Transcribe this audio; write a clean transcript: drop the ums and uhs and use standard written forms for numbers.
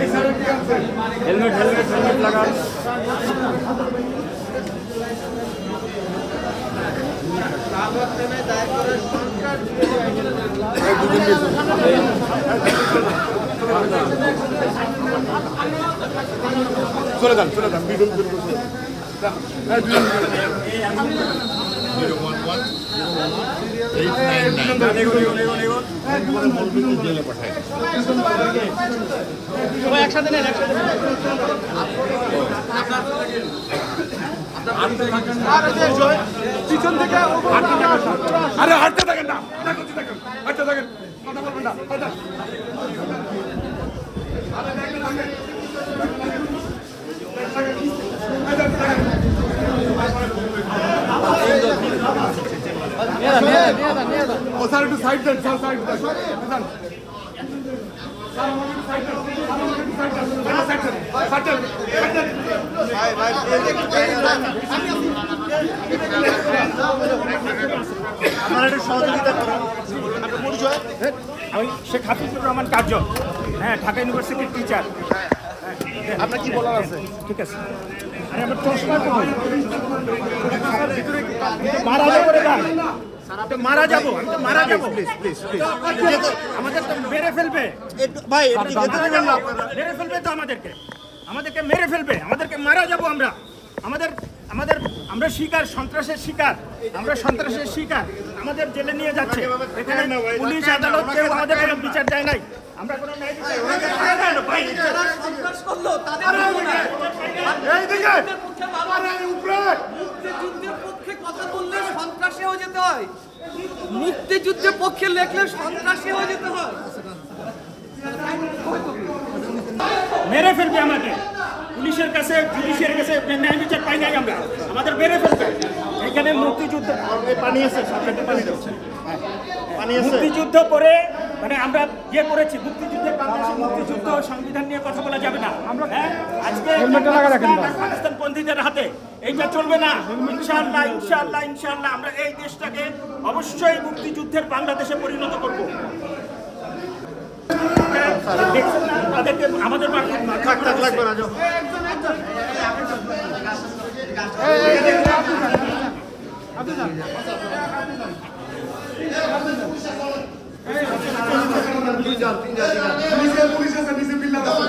Helmet helmet helmet লাগান। চলে যান চলে যান। একসাথে নেন একসাথে। পিছন থেকে আরে হাঁটতে থাকেন না, হাঁটতে থাকেন, কথা বলবেন না। ও স্যার একটু সাইড দেন, স্যার সাইড দেন। আপনারা একটু সহযোগিতা করুন। আমি শেখ হাফিজুর রহমান কার্য, হ্যাঁ, ঢাকা ইউনিভার্সিটির টিচার। আপনার কি বলার আছে? ঠিক আছে। আরে আমার চশমা মারা যাবো রে ভাই, মারা যাবো, আমি তো মারা যাবো। প্লিজ প্লিজ প্লিজ আমাদের তো মেরে ফেলবে ভাই, মেরে ফেলবে তো আমাদেরকে মেরে ফেলবে, আমাদেরকে মারা যাবো আমরা। আমরা শিকার, সন্ত্রাসের শিকার, আমরা সন্ত্রাসের শিকার। আমাদের জেলে নিয়ে যাচ্ছে, এখানে পুলিশ আদালত কেউ আমাদের কোনো বিচার দেয় নাই। আমরা কোনো ন্যায় বিচার মুক্তিযুদ্ধের পক্ষে লেখলে সন্ত্রাসী হয়ে যেতে হয়। মেরে ফেলবে আমাকে, পুলিশের কাছে জুডিশিয়ারির কাছে ন্যায় বিচার পাই নাই আমরা, আমাদের মেরে ফেলবে। এখানে মুক্তিযুদ্ধ পানি আছে, সরকারকে পানি দিচ্ছে, মুক্তিযুদ্ধ করে মানে আমরা ইয়ে করেছি, মুক্তিযুদ্ধের বাংলাদেশের মুক্তিযুদ্ধ সংবিধান নিয়ে কথা বলা যাবে না। আজকে পাকিস্তান পন্থীদের হাতে এইটা চলবে না। ইনশাআল্লাহ ইনশাআল্লাহ ইনশাআল্লাহ আমরা এই দেশটাকে অবশ্যই মুক্তিযুদ্ধের বাংলাদেশে পরিণত করব। দেখছেন না তাদেরকে আমাদের লাগবে না। পুলিশ আছে, নিচে বিল্লা আছে।